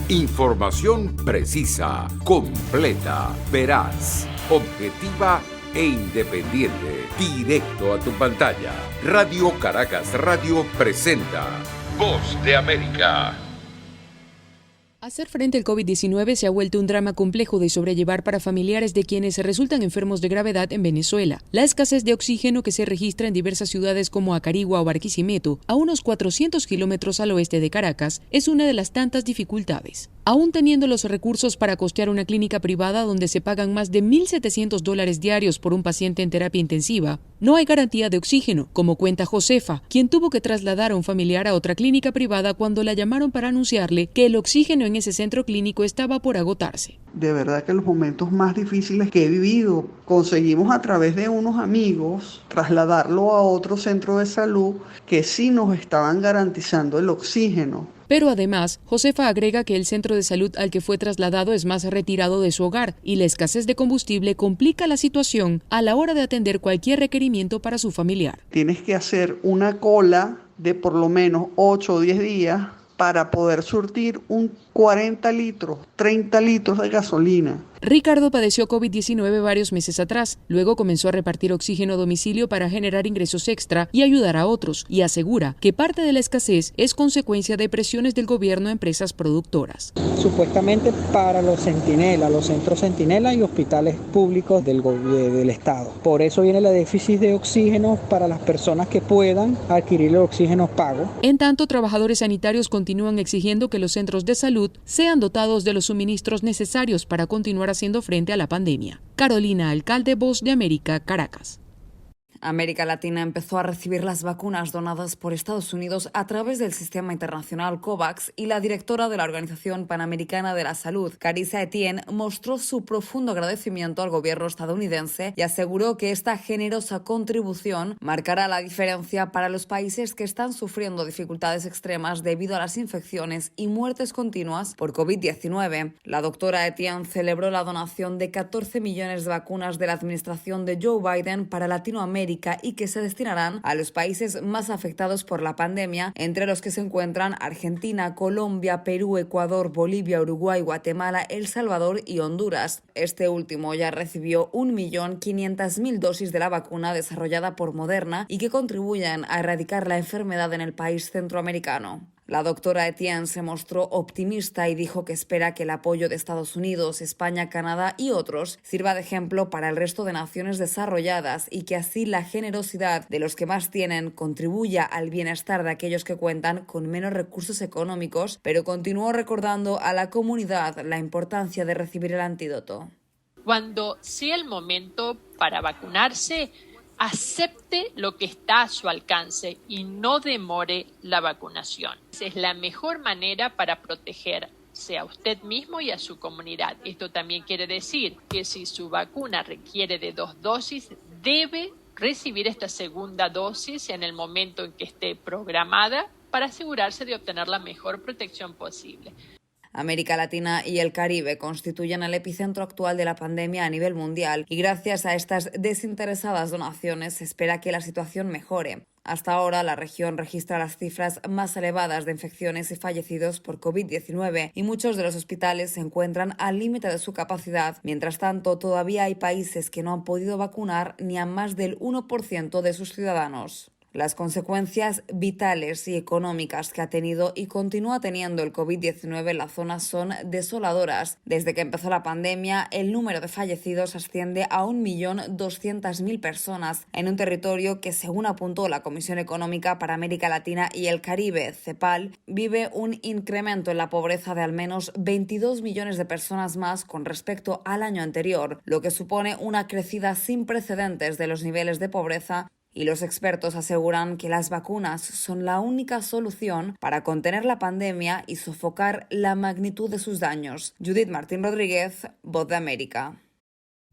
Información precisa, completa, veraz, objetiva e independiente. Directo a tu pantalla. Radio Caracas Radio presenta Voz de América. Hacer frente al COVID-19 se ha vuelto un drama complejo de sobrellevar para familiares de quienes resultan enfermos de gravedad en Venezuela. La escasez de oxígeno que se registra en diversas ciudades como Acarigua o Barquisimeto, a unos 400 kilómetros al oeste de Caracas, es una de las tantas dificultades. Aún teniendo los recursos para costear una clínica privada donde se pagan más de $1.700 diarios por un paciente en terapia intensiva, no hay garantía de oxígeno, como cuenta Josefa, quien tuvo que trasladar a un familiar a otra clínica privada cuando la llamaron para anunciarle que el oxígeno en ese centro clínico estaba por agotarse. De verdad que los momentos más difíciles que he vivido, conseguimos a través de unos amigos trasladarlo a otro centro de salud que sí nos estaban garantizando el oxígeno. Pero además, Josefa agrega que el centro de salud al que fue trasladado es más retirado de su hogar y la escasez de combustible complica la situación a la hora de atender cualquier requerimiento para su familiar. Tienes que hacer una cola de por lo menos 8 o 10 días para poder surtir un 40 litros, 30 litros de gasolina. Ricardo padeció COVID-19 varios meses atrás, luego comenzó a repartir oxígeno a domicilio para generar ingresos extra y ayudar a otros, y asegura que parte de la escasez es consecuencia de presiones del gobierno a empresas productoras. Supuestamente para los centinelas, los centros centinela y hospitales públicos del Estado. Por eso viene el déficit de oxígeno para las personas que puedan adquirir el oxígeno pago. En tanto, trabajadores sanitarios continúan exigiendo que los centros de salud sean dotados de los suministros necesarios para continuar haciendo frente a la pandemia. Carolina Alcalde, Voz de América, Caracas. América Latina empezó a recibir las vacunas donadas por Estados Unidos a través del sistema internacional COVAX y la directora de la Organización Panamericana de la Salud, Carissa Etienne, mostró su profundo agradecimiento al gobierno estadounidense y aseguró que esta generosa contribución marcará la diferencia para los países que están sufriendo dificultades extremas debido a las infecciones y muertes continuas por COVID-19. La doctora Etienne celebró la donación de 14 millones de vacunas de la administración de Joe Biden para Latinoamérica y que se destinarán a los países más afectados por la pandemia, entre los que se encuentran Argentina, Colombia, Perú, Ecuador, Bolivia, Uruguay, Guatemala, El Salvador y Honduras. Este último ya recibió 1.500.000 dosis de la vacuna desarrollada por Moderna y que contribuyen a erradicar la enfermedad en el país centroamericano. La doctora Etienne se mostró optimista y dijo que espera que el apoyo de Estados Unidos, España, Canadá y otros sirva de ejemplo para el resto de naciones desarrolladas y que así la generosidad de los que más tienen contribuya al bienestar de aquellos que cuentan con menos recursos económicos, pero continuó recordando a la comunidad la importancia de recibir el antídoto. Cuando sea el momento para vacunarse, acepte lo que está a su alcance y no demore la vacunación. Es la mejor manera para protegerse a usted mismo y a su comunidad. Esto también quiere decir que si su vacuna requiere de 2 dosis, debe recibir esta segunda dosis en el momento en que esté programada para asegurarse de obtener la mejor protección posible. América Latina y el Caribe constituyen el epicentro actual de la pandemia a nivel mundial y gracias a estas desinteresadas donaciones se espera que la situación mejore. Hasta ahora, la región registra las cifras más elevadas de infecciones y fallecidos por COVID-19 y muchos de los hospitales se encuentran al límite de su capacidad. Mientras tanto, todavía hay países que no han podido vacunar ni a más del 1% de sus ciudadanos. Las consecuencias vitales y económicas que ha tenido y continúa teniendo el COVID-19 en la zona son desoladoras. Desde que empezó la pandemia, el número de fallecidos asciende a 1.200.000 personas en un territorio que, según apuntó la Comisión Económica para América Latina y el Caribe, CEPAL, vive un incremento en la pobreza de al menos 22 millones de personas más con respecto al año anterior, lo que supone una crecida sin precedentes de los niveles de pobreza. Y los expertos aseguran que las vacunas son la única solución para contener la pandemia y sofocar la magnitud de sus daños. Judith Martín Rodríguez, Voz de América.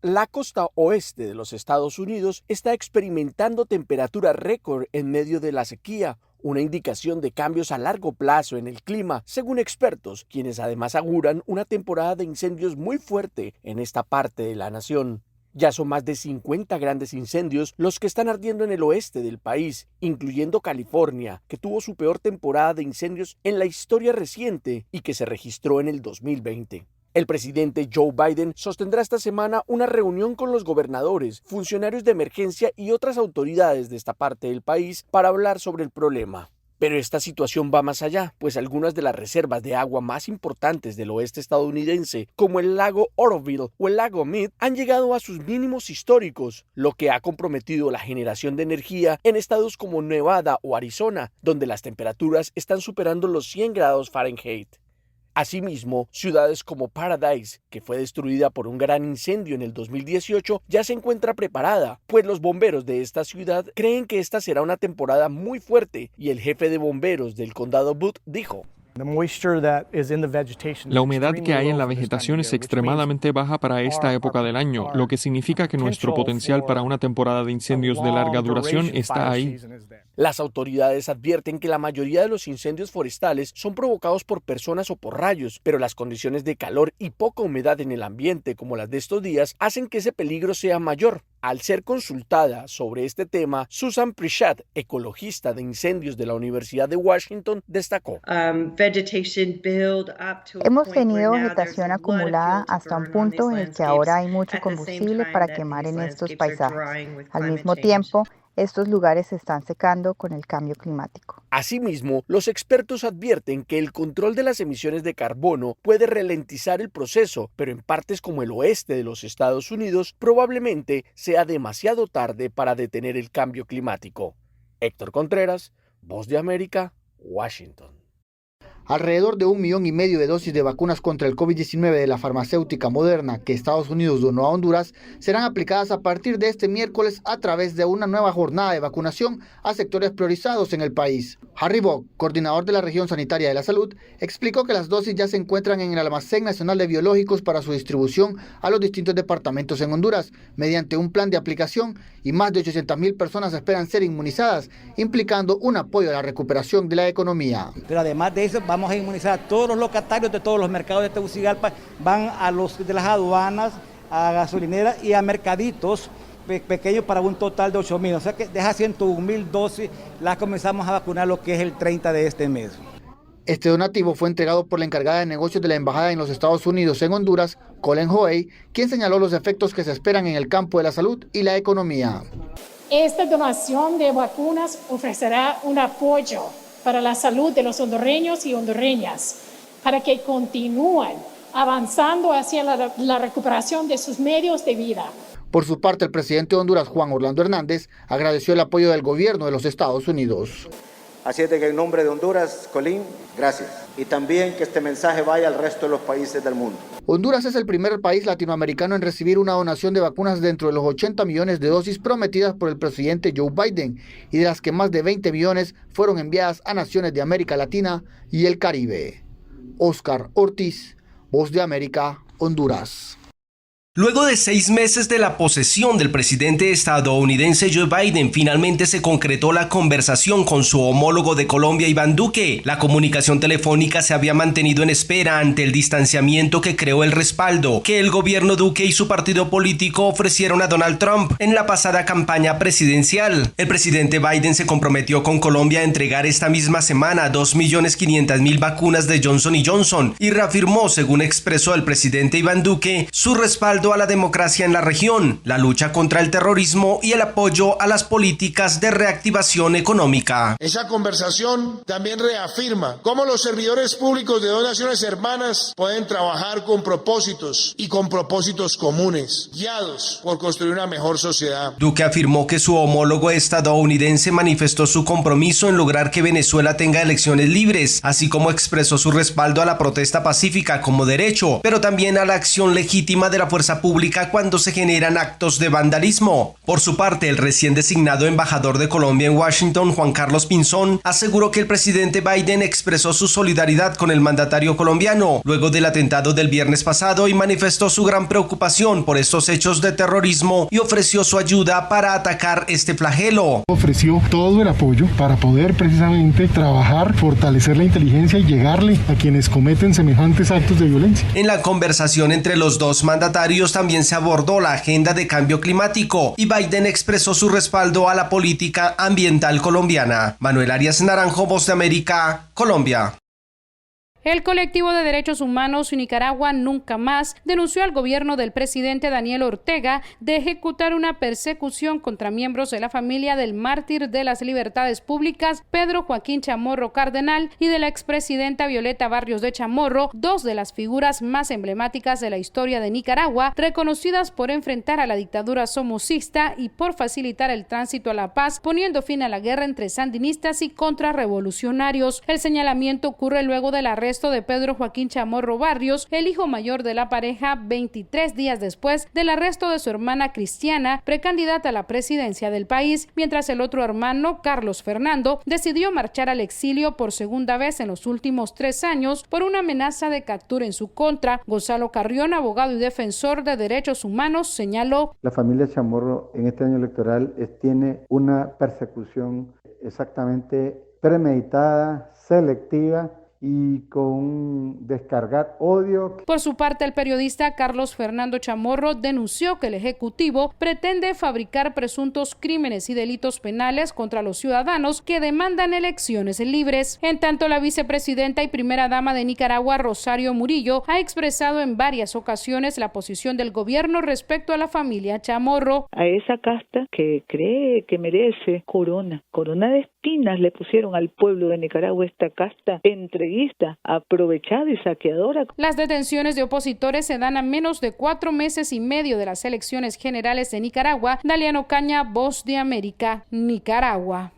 La costa oeste de los Estados Unidos está experimentando temperatura récord en medio de la sequía, una indicación de cambios a largo plazo en el clima, según expertos, quienes además auguran una temporada de incendios muy fuerte en esta parte de la nación. Ya son más de 50 grandes incendios los que están ardiendo en el oeste del país, incluyendo California, que tuvo su peor temporada de incendios en la historia reciente y que se registró en el 2020. El presidente Joe Biden sostendrá esta semana una reunión con los gobernadores, funcionarios de emergencia y otras autoridades de esta parte del país para hablar sobre el problema. Pero esta situación va más allá, pues algunas de las reservas de agua más importantes del oeste estadounidense, como el lago Oroville o el lago Mead, han llegado a sus mínimos históricos, lo que ha comprometido la generación de energía en estados como Nevada o Arizona, donde las temperaturas están superando los 100 grados Fahrenheit. Asimismo, ciudades como Paradise, que fue destruida por un gran incendio en el 2018, ya se encuentra preparada, pues los bomberos de esta ciudad creen que esta será una temporada muy fuerte, y el jefe de bomberos del condado Butte dijo: La humedad que hay en la vegetación es extremadamente baja para esta época del año, lo que significa que nuestro potencial para una temporada de incendios de larga duración está ahí. Las autoridades advierten que la mayoría de los incendios forestales son provocados por personas o por rayos, pero las condiciones de calor y poca humedad en el ambiente, como las de estos días, hacen que ese peligro sea mayor. Al ser consultada sobre este tema, Susan Pritchett, ecologista de incendios de la Universidad de Washington, destacó: Hemos tenido vegetación acumulada hasta un punto en el que ahora hay mucho combustible para quemar en estos paisajes. Al mismo tiempo, estos lugares se están secando con el cambio climático. Asimismo, los expertos advierten que el control de las emisiones de carbono puede ralentizar el proceso, pero en partes como el oeste de los Estados Unidos probablemente sea demasiado tarde para detener el cambio climático. Héctor Contreras, Voz de América, Washington. Alrededor de 1,5 millones de dosis de vacunas contra el COVID-19 de la farmacéutica Moderna que Estados Unidos donó a Honduras serán aplicadas a partir de este miércoles a través de una nueva jornada de vacunación a sectores priorizados en el país. Harry Bock, coordinador de la región sanitaria de la salud, explicó que las dosis ya se encuentran en el Almacén Nacional de Biológicos para su distribución a los distintos departamentos en Honduras mediante un plan de aplicación, y más de 800,000 personas esperan ser inmunizadas, implicando un apoyo a la recuperación de la economía. Pero además de eso, vamos a inmunizar a todos los locatarios de todos los mercados de Tegucigalpa, van a los de las aduanas, a gasolineras y a mercaditos pequeños para un total de 8,000. O sea que de esas 101,000 dosis las comenzamos a vacunar lo que es el 30 de este mes. Este donativo fue entregado por la encargada de negocios de la Embajada en los Estados Unidos en Honduras, Colin Hoey, quien señaló los efectos que se esperan en el campo de la salud y la economía. Esta donación de vacunas ofrecerá un apoyo para la salud de los hondureños y hondureñas, para que continúen avanzando hacia la recuperación de sus medios de vida. Por su parte, el presidente de Honduras, Juan Orlando Hernández, agradeció el apoyo del gobierno de los Estados Unidos. Así es de que en nombre de Honduras, Colín, gracias. Y también que este mensaje vaya al resto de los países del mundo. Honduras es el primer país latinoamericano en recibir una donación de vacunas dentro de los 80 millones de dosis prometidas por el presidente Joe Biden, y de las que más de 20 millones fueron enviadas a naciones de América Latina y el Caribe. Oscar Ortiz, Voz de América, Honduras. Luego de 6 meses de la posesión del presidente estadounidense Joe Biden, finalmente se concretó la conversación con su homólogo de Colombia, Iván Duque. La comunicación telefónica se había mantenido en espera ante el distanciamiento que creó el respaldo que el gobierno Duque y su partido político ofrecieron a Donald Trump en la pasada campaña presidencial. El presidente Biden se comprometió con Colombia a entregar esta misma semana 2.500.000 vacunas de Johnson & Johnson y reafirmó, según expresó el presidente Iván Duque, su respaldo a la democracia en la región, la lucha contra el terrorismo y el apoyo a las políticas de reactivación económica. Esa conversación también reafirma cómo los servidores públicos de dos naciones hermanas pueden trabajar con propósitos y con propósitos comunes, guiados por construir una mejor sociedad. Duque afirmó que su homólogo estadounidense manifestó su compromiso en lograr que Venezuela tenga elecciones libres, así como expresó su respaldo a la protesta pacífica como derecho, pero también a la acción legítima de la fuerza pública cuando se generan actos de vandalismo. Por su parte, el recién designado embajador de Colombia en Washington, Juan Carlos Pinzón, aseguró que el presidente Biden expresó su solidaridad con el mandatario colombiano luego del atentado del viernes pasado y manifestó su gran preocupación por estos hechos de terrorismo y ofreció su ayuda para atacar este flagelo. Ofreció todo el apoyo para poder precisamente trabajar, fortalecer la inteligencia y llegarle a quienes cometen semejantes actos de violencia. En la conversación entre los dos mandatarios, mandatarios también se abordó la agenda de cambio climático y Biden expresó su respaldo a la política ambiental colombiana. Manuel Arias Naranjo, Voz de América, Colombia. El colectivo de derechos humanos Nicaragua Nunca Más denunció al gobierno del presidente Daniel Ortega de ejecutar una persecución contra miembros de la familia del mártir de las libertades públicas Pedro Joaquín Chamorro Cardenal y de la expresidenta Violeta Barrios de Chamorro, dos de las figuras más emblemáticas de la historia de Nicaragua, reconocidas por enfrentar a la dictadura somocista y por facilitar el tránsito a la paz, poniendo fin a la guerra entre sandinistas y contrarrevolucionarios. El señalamiento ocurre luego del arresto de Pedro Joaquín Chamorro Barrios, el hijo mayor de la pareja, 23 días después del arresto de su hermana Cristiana, precandidata a la presidencia del país, mientras el otro hermano, Carlos Fernando, decidió marchar al exilio por segunda vez en los últimos 3 años por una amenaza de captura en su contra. Gonzalo Carrión, abogado y defensor de derechos humanos, señaló: la familia Chamorro en este año electoral tiene una persecución exactamente premeditada, selectiva y con descargar odio. Por su parte, el periodista Carlos Fernando Chamorro denunció que el Ejecutivo pretende fabricar presuntos crímenes y delitos penales contra los ciudadanos que demandan elecciones libres. En tanto, la vicepresidenta y primera dama de Nicaragua, Rosario Murillo, ha expresado en varias ocasiones la posición del gobierno respecto a la familia Chamorro. A esa casta que cree que merece corona de espinas le pusieron al pueblo de Nicaragua, esta casta entreguista, aprovechada y saqueadora. Las detenciones de opositores se dan a menos de 4 meses y medio de las elecciones generales de Nicaragua. Daliano Caña, Voz de América, Nicaragua.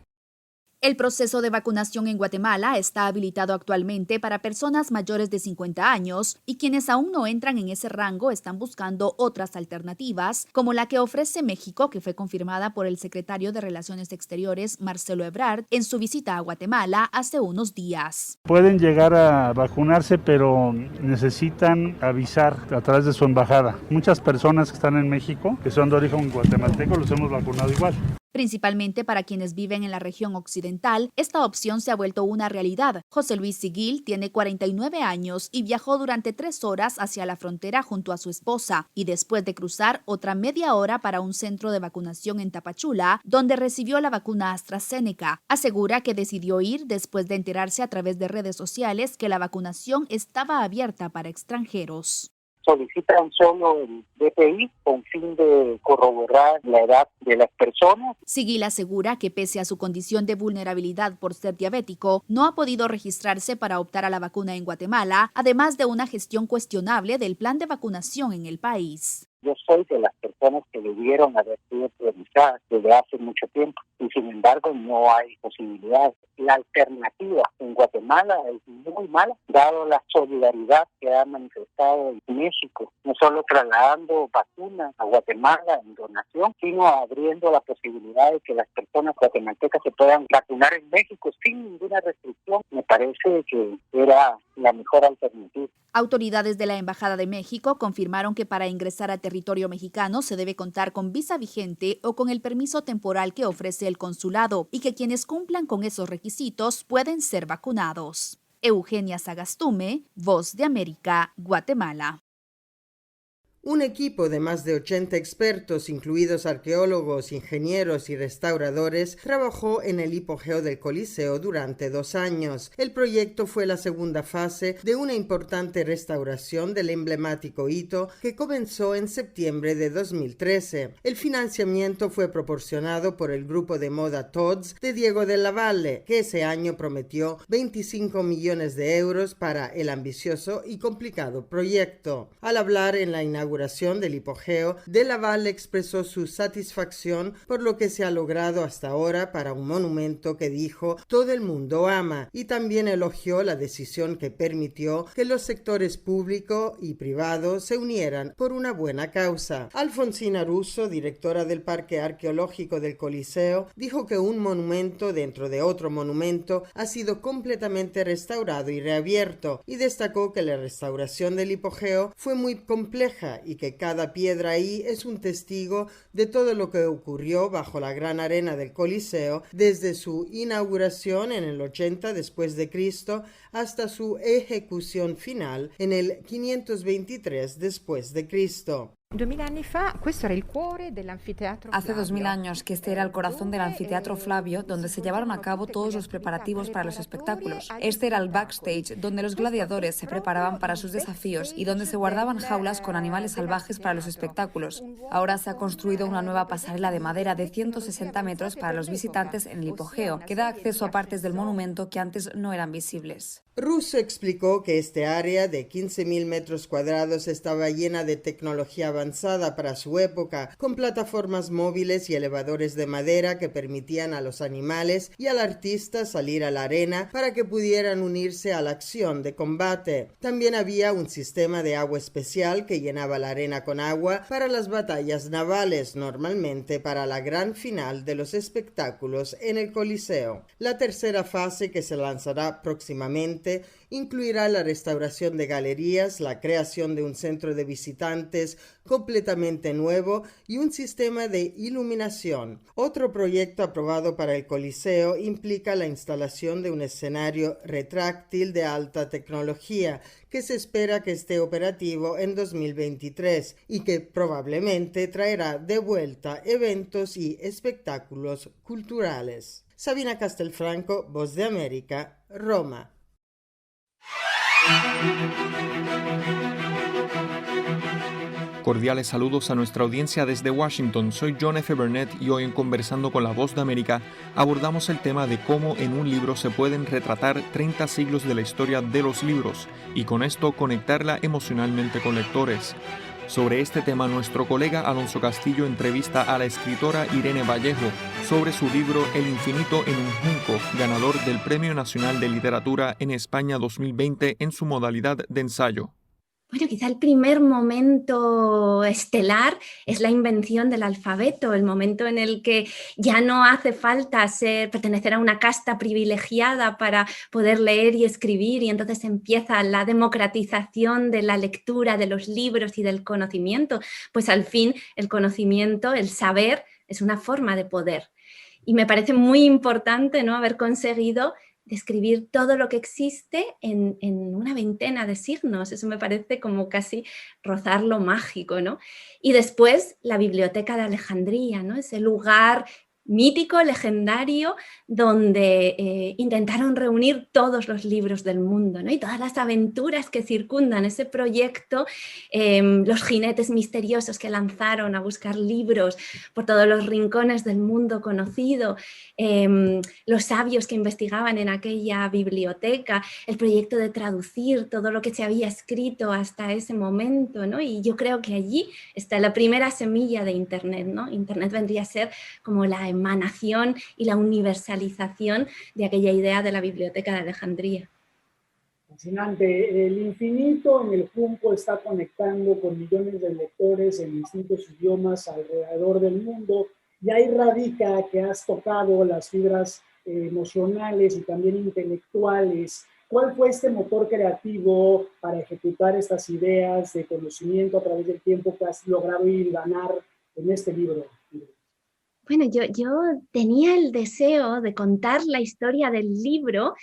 El proceso de vacunación en Guatemala está habilitado actualmente para personas mayores de 50 años y quienes aún no entran en ese rango están buscando otras alternativas, como la que ofrece México, que fue confirmada por el secretario de Relaciones Exteriores, Marcelo Ebrard, en su visita a Guatemala hace unos días. Pueden llegar a vacunarse, pero necesitan avisar a través de su embajada. Muchas personas que están en México, que son de origen guatemalteco, los hemos vacunado igual. Principalmente para quienes viven en la región occidental, esta opción se ha vuelto una realidad. José Luis Siguil tiene 49 años y viajó durante 3 horas hacia la frontera junto a su esposa y después de cruzar otra media hora para un centro de vacunación en Tapachula, donde recibió la vacuna AstraZeneca. Asegura que decidió ir después de enterarse a través de redes sociales que la vacunación estaba abierta para extranjeros. Solicitan solo el DPI con fin de corroborar la edad de las personas. Siguil asegura que pese a su condición de vulnerabilidad por ser diabético, no ha podido registrarse para optar a la vacuna en Guatemala, además de una gestión cuestionable del plan de vacunación en el país. Yo soy de las personas que debieron haber sido priorizadas desde hace mucho tiempo y sin embargo no hay posibilidad. La alternativa en Guatemala es muy mala, dado la solidaridad que ha manifestado en México, no solo trasladando vacunas a Guatemala en donación, sino abriendo la posibilidad de que las personas guatemaltecas se puedan vacunar en México sin ninguna restricción. Me parece que era la mejor alternativa. Autoridades de la Embajada de México confirmaron que para ingresar a territorio mexicano se debe contar con visa vigente o con el permiso temporal que ofrece el consulado y que quienes cumplan con esos requisitos pueden ser vacunados. Eugenia Sagastume, Voz de América, Guatemala. Un equipo de más de 80 expertos, incluidos arqueólogos, ingenieros y restauradores, trabajó en el hipogeo del Coliseo durante 2 años. El proyecto fue la segunda fase de una importante restauración del emblemático hito que comenzó en septiembre de 2013. El financiamiento fue proporcionado por el grupo de moda Tod's de Diego de la Valle, que ese año prometió 25 millones de euros para el ambicioso y complicado proyecto. Al hablar en la inauguración del hipogeo, de la Valle expresó su satisfacción por lo que se ha logrado hasta ahora para un monumento que dijo todo el mundo ama, y también elogió la decisión que permitió que los sectores público y privado se unieran por una buena causa. Alfonsina Russo, directora del Parque Arqueológico del Coliseo, dijo que un monumento dentro de otro monumento ha sido completamente restaurado y reabierto, y destacó que la restauración del hipogeo fue muy compleja y que cada piedra ahí es un testigo de todo lo que ocurrió bajo la gran arena del Coliseo desde su inauguración en el 80 después de Cristo hasta su ejecución final en el 523 después de Cristo. Hace 2000 años que este era el corazón del anfiteatro Flavio, donde se llevaron a cabo todos los preparativos para los espectáculos. Este era el backstage, donde los gladiadores se preparaban para sus desafíos y donde se guardaban jaulas con animales salvajes para los espectáculos. Ahora se ha construido una nueva pasarela de madera de 160 metros para los visitantes en el hipogeo, que da acceso a partes del monumento que antes no eran visibles. Russo explicó que este área de 15.000 metros cuadrados estaba llena de tecnología avanzada para su época, con plataformas móviles y elevadores de madera que permitían a los animales y al artista salir a la arena para que pudieran unirse a la acción de combate. También había un sistema de agua especial que llenaba la arena con agua para las batallas navales, normalmente para la gran final de los espectáculos en el Coliseo. La tercera fase, que se lanzará próximamente, incluirá la restauración de galerías, la creación de un centro de visitantes completamente nuevo y un sistema de iluminación. Otro proyecto aprobado para el Coliseo implica la instalación de un escenario retráctil de alta tecnología que se espera que esté operativo en 2023 y que probablemente traerá de vuelta eventos y espectáculos culturales. Sabina Castelfranco, Voz de América, Roma. Cordiales saludos a nuestra audiencia desde Washington. Soy John F. Burnett y hoy en Conversando con la Voz de América abordamos el tema de cómo en un libro se pueden retratar 30 siglos de la historia de los libros y con esto conectarla emocionalmente con lectores. Sobre este tema, nuestro colega Alonso Castillo entrevista a la escritora Irene Vallejo sobre su libro El infinito en un junco, ganador del Premio Nacional de Literatura en España 2020 en su modalidad de ensayo. Bueno, quizá el primer momento estelar es la invención del alfabeto, el momento en el que ya no hace falta pertenecer a una casta privilegiada para poder leer y escribir, y entonces empieza la democratización de la lectura, de los libros y del conocimiento. Pues al fin el conocimiento, el saber, es una forma de poder. Y me parece muy importante, ¿no?, haber conseguido describir todo lo que existe en una veintena de signos. Eso me parece como casi rozar lo mágico, ¿no? Y después la Biblioteca de Alejandría, ¿no? Ese lugar mítico, legendario, donde intentaron reunir todos los libros del mundo, ¿no? Y todas las aventuras que circundan ese proyecto, los jinetes misteriosos que lanzaron a buscar libros por todos los rincones del mundo conocido, los sabios que investigaban en aquella biblioteca, el proyecto de traducir todo lo que se había escrito hasta ese momento, ¿no? Y yo creo que allí está la primera semilla de Internet, ¿no? Internet vendría a ser como la emanación y la universalización de aquella idea de la Biblioteca de Alejandría. Fascinante. El infinito en el junco está conectando con millones de lectores en distintos idiomas alrededor del mundo, y ahí radica que has tocado las fibras emocionales y también intelectuales. ¿Cuál fue este motor creativo para ejecutar estas ideas de conocimiento a través del tiempo que has logrado ganar en este libro? Bueno, yo tenía el deseo de contar la historia del libro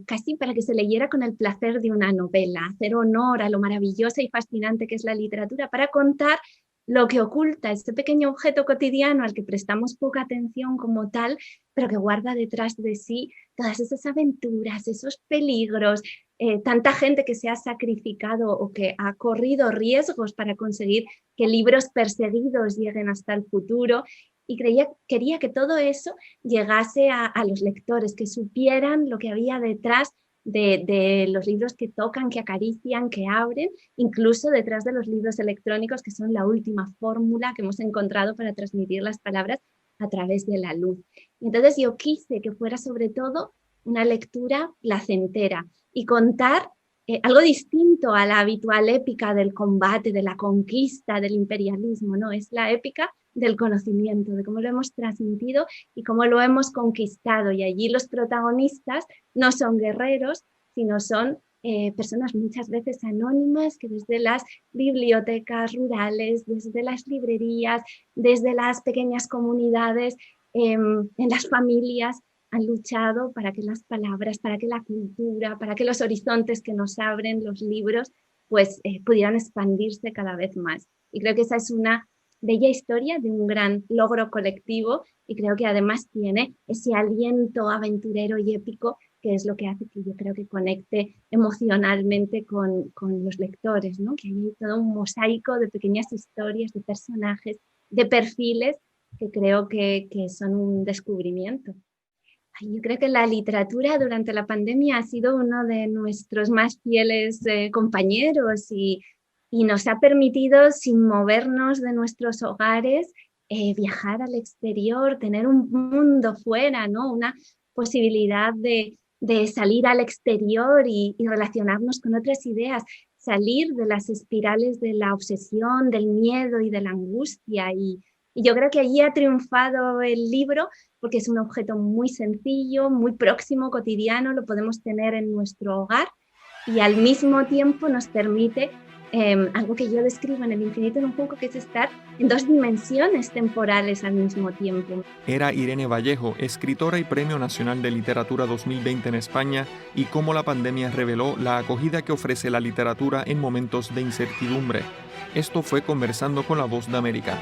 casi para que se leyera con el placer de una novela, hacer honor a lo maravillosa y fascinante que es la literatura, para contar lo que oculta este pequeño objeto cotidiano al que prestamos poca atención como tal, pero que guarda detrás de sí todas esas aventuras, esos peligros, tanta gente que se ha sacrificado o que ha corrido riesgos para conseguir que libros perseguidos lleguen hasta el futuro. Y quería que todo eso llegase a los lectores, que supieran lo que había detrás de los libros que tocan, que acarician, que abren, incluso detrás de los libros electrónicos, que son la última fórmula que hemos encontrado para transmitir las palabras a través de la luz. Y entonces yo quise que fuera sobre todo una lectura placentera y contar algo distinto a la habitual épica del combate, de la conquista, del imperialismo, ¿no? Es la épica del conocimiento, de cómo lo hemos transmitido y cómo lo hemos conquistado. Y allí los protagonistas no son guerreros, sino son personas muchas veces anónimas que desde las bibliotecas rurales, desde las librerías, desde las pequeñas comunidades, en las familias, han luchado para que las palabras, para que la cultura, para que los horizontes que nos abren los libros, pues pudieran expandirse cada vez más. Y creo que esa es una bella historia de un gran logro colectivo y creo que además tiene ese aliento aventurero y épico que es lo que hace que yo creo que conecte emocionalmente con los lectores, ¿no? Que hay todo un mosaico de pequeñas historias, de personajes, de perfiles que creo que son un descubrimiento. Yo creo que la literatura durante la pandemia ha sido uno de nuestros más fieles compañeros y nos ha permitido, sin movernos de nuestros hogares, viajar al exterior, tener un mundo fuera, ¿no? Una posibilidad de salir al exterior y relacionarnos con otras ideas, salir de las espirales de la obsesión, del miedo y de la angustia. Y yo creo que allí ha triunfado el libro porque es un objeto muy sencillo, muy próximo, cotidiano, lo podemos tener en nuestro hogar y al mismo tiempo nos permite algo que yo describo en El infinito en un juego, que es estar en dos dimensiones temporales al mismo tiempo. Era Irene Vallejo, escritora y Premio Nacional de Literatura 2020 en España, y cómo la pandemia reveló la acogida que ofrece la literatura en momentos de incertidumbre. Esto fue Conversando con La Voz de América.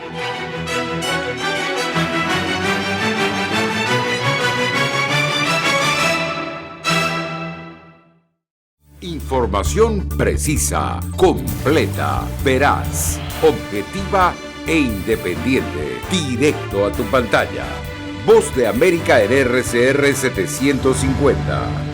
Información precisa, completa, veraz, objetiva e independiente. Directo a tu pantalla. Voz de América en RCR 750.